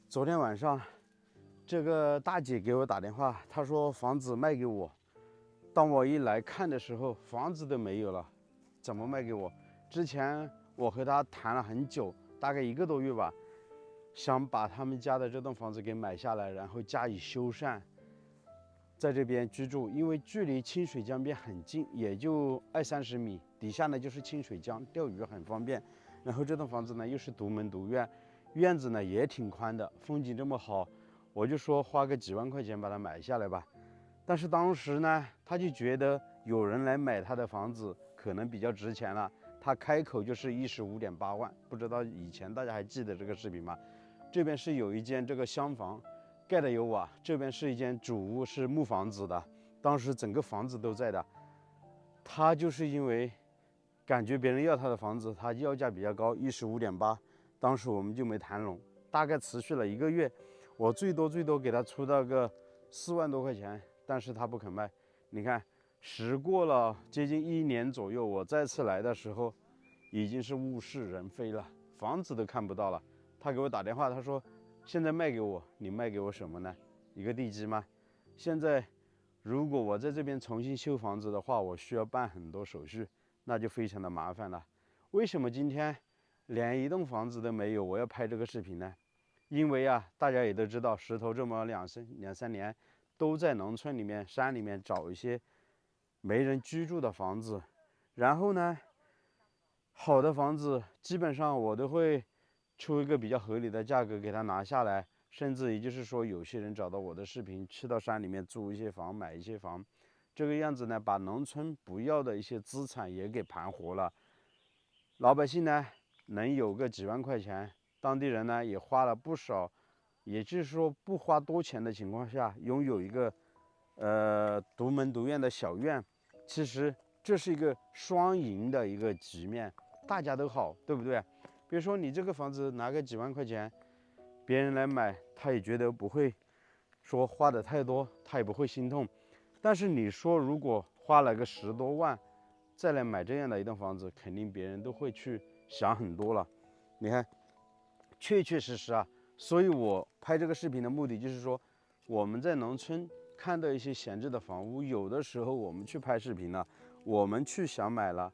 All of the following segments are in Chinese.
昨天晚上，这个大姐给我打电话，她说房子卖给我。当我一来看的时候，房子都没有了，怎么卖给我？之前我和她谈了很久，大概1个多月吧，想把他们家的这栋房子给买下来，然后加以修缮，在这边居住。因为距离清水江边很近，也就20-30米，底下呢就是清水江，钓鱼很方便。然后这栋房子呢又是独门独院，院子呢也挺宽的，风景这么好，我就说花个几万块钱把它买下来吧。但是当时呢，他就觉得有人来买他的房子可能比较值钱了，他开口就是15.8万。不知道以前大家还记得这个视频吗？这边是有一间这个厢房，盖的有瓦，这边是一间主屋，是木房子的，当时整个房子都在的。他就是因为感觉别人要他的房子，他要价比较高，15.8，当时我们就没谈拢，大概持续了1个月，我最多给他出到个4万多块钱，但是他不肯卖。你看，时过了接近1年左右，我再次来的时候，已经是物是人非了，房子都看不到了。他给我打电话，他说现在卖给我，你卖给我什么呢？一个地基吗？现在如果我在这边重新修房子的话，我需要办很多手续，那就非常的麻烦了。为什么今天连一栋房子都没有，我要拍这个视频呢？因为啊，大家也都知道，石头这么2-3年都在农村里面、山里面找一些没人居住的房子，然后呢，好的房子基本上我都会出一个比较合理的价格给他拿下来，甚至也就是说，有些人找到我的视频，去到山里面租一些房、买一些房，这个样子呢，把农村不要的一些资产也给盘活了。老百姓呢，能有个几万块钱，当地人呢也花了不少，也就是说不花多钱的情况下，拥有一个独门独院的小院，其实这是一个双赢的一个局面，大家都好，对不对？比如说你这个房子拿个几万块钱，别人来买，他也觉得不会说花的太多，他也不会心痛。但是你说如果花了个10多万，再来买这样的一栋房子，肯定别人都会去想很多了。你看，确确实实啊，所以我拍这个视频的目的就是说，我们在农村看到一些闲置的房屋，有的时候我们去拍视频了，我们去想买了，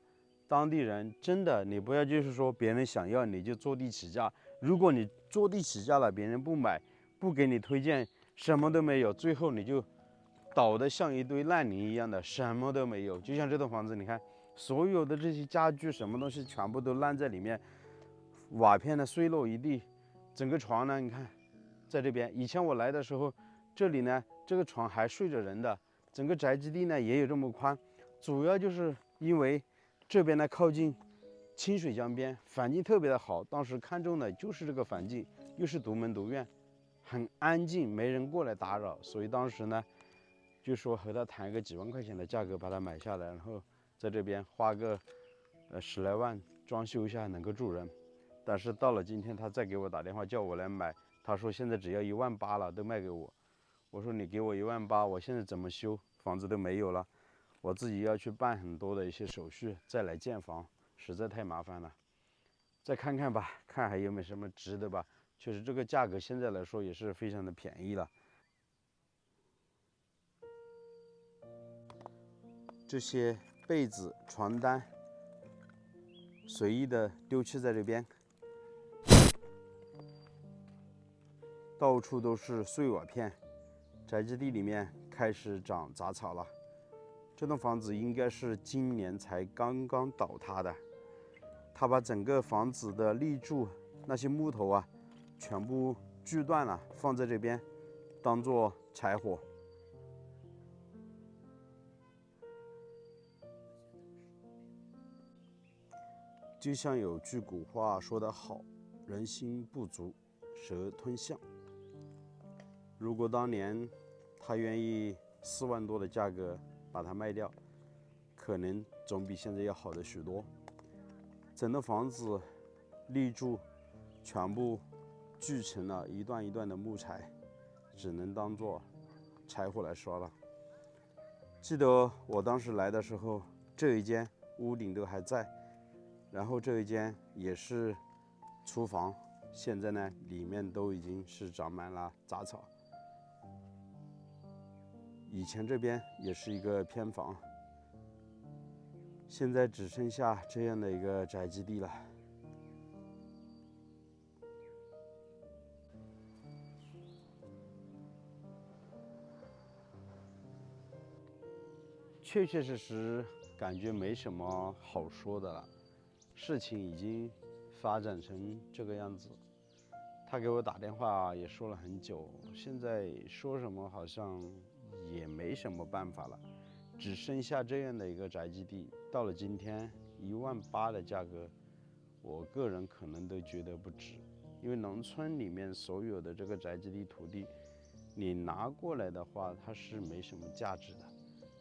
当地人真的，你不要就是说别人想要你就坐地起价，如果你坐地起价了，别人不买，不给你推荐，什么都没有，最后你就倒得像一堆烂泥一样的，什么都没有。就像这栋房子，你看，所有的这些家具什么东西全部都烂在里面，瓦片呢碎落一地，整个床呢，你看，在这边，以前我来的时候，这里呢这个床还睡着人的，整个宅基地呢也有这么宽，主要就是因为这边呢靠近清水江边，环境特别的好，当时看中的就是这个环境，又是独门独院，很安静，没人过来打扰，所以当时呢就说和他谈个几万块钱的价格把它买下来，然后在这边花个10来万装修一下能够住人。但是到了今天，他再给我打电话叫我来买，他说现在只要1.8万了，都卖给我。我说你给我1.8万，我现在怎么修？房子都没有了，我自己要去办很多的一些手续，再来建房，实在太麻烦了。再看看吧，看还有没有什么值的吧。确实这个价格现在来说也是非常的便宜了。这些被子、床单随意的丢弃在这边，到处都是碎瓦片，宅基地里面开始长杂草了。这栋房子应该是今年才刚刚倒塌的，他把整个房子的立柱那些木头啊，全部锯断了，放在这边当做柴火。就像有句古话说得好，人心不足蛇吞象。如果当年他愿意4万多的价格把它卖掉，可能总比现在要好的许多。整栋房子立柱全部锯成了一段一段的木材，只能当做柴火来烧了。记得我当时来的时候，这一间屋顶都还在，然后这一间也是厨房，现在呢，里面都已经是长满了杂草。以前这边也是一个偏房，现在只剩下这样的一个宅基地了。确确实实感觉没什么好说的了，事情已经发展成这个样子。他给我打电话也说了很久，现在说什么好像也没什么办法了，只剩下这样的一个宅基地。到了今天18000的价格，我个人可能都觉得不值，因为农村里面所有的这个宅基地土地，你拿过来的话，它是没什么价值的，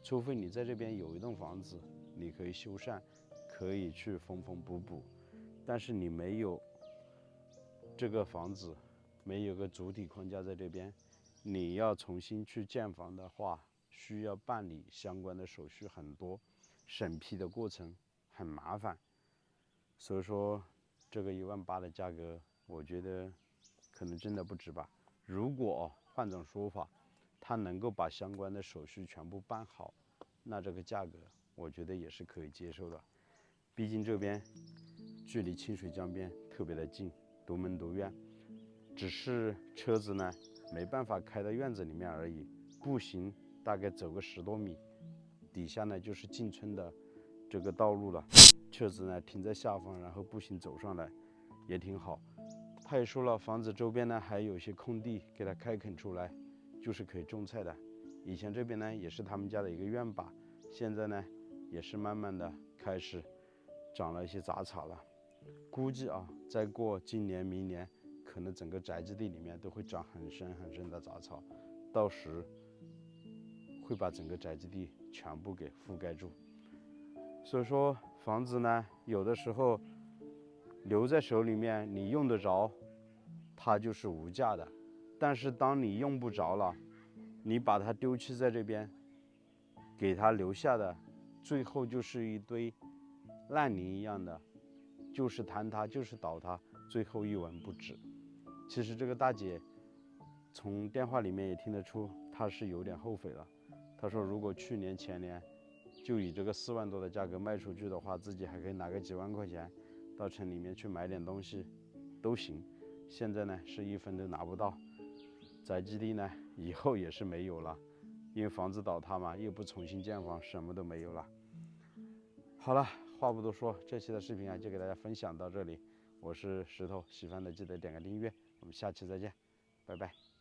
除非你在这边有一栋房子，你可以修缮，可以去缝补，但是你没有这个房子，没有个主体框架在这边，你要重新去建房的话，需要办理相关的手续很多，审批的过程很麻烦，所以说这个18000的价格，我觉得可能真的不值吧。如果换种说法，他能够把相关的手续全部办好，那这个价格我觉得也是可以接受的。毕竟这边距离清水江边特别的近，独门独院，只是车子呢没办法开到院子里面而已，步行大概走个10多米，底下呢就是进村的这个道路了，车子呢停在下方，然后步行走上来也挺好。他也说了，房子周边呢还有一些空地给他开垦出来，就是可以种菜的。以前这边呢也是他们家的一个院坝，现在呢也是慢慢的开始长了一些杂草了。估计啊，再过今年明年，可能整个宅基地里面都会长很深的杂草，到时会把整个宅基地全部给覆盖住。所以说房子呢，有的时候留在手里面，你用得着，它就是无价的；但是当你用不着了，你把它丢弃在这边，给它留下的，最后就是一堆烂泥一样的，就是坍塌，就是倒塌，最后一文不值。其实这个大姐从电话里面也听得出，她是有点后悔了。她说，如果去年前年就以这个4万多的价格卖出去的话，自己还可以拿个几万块钱到城里面去买点东西都行。现在呢是1分都拿不到，宅基地呢以后也是没有了，因为房子倒塌嘛，又不重新建房，什么都没有了。好了，话不多说，这期的视频啊就给大家分享到这里。我是石头，喜欢的记得点个订阅，我们下期再见，拜拜。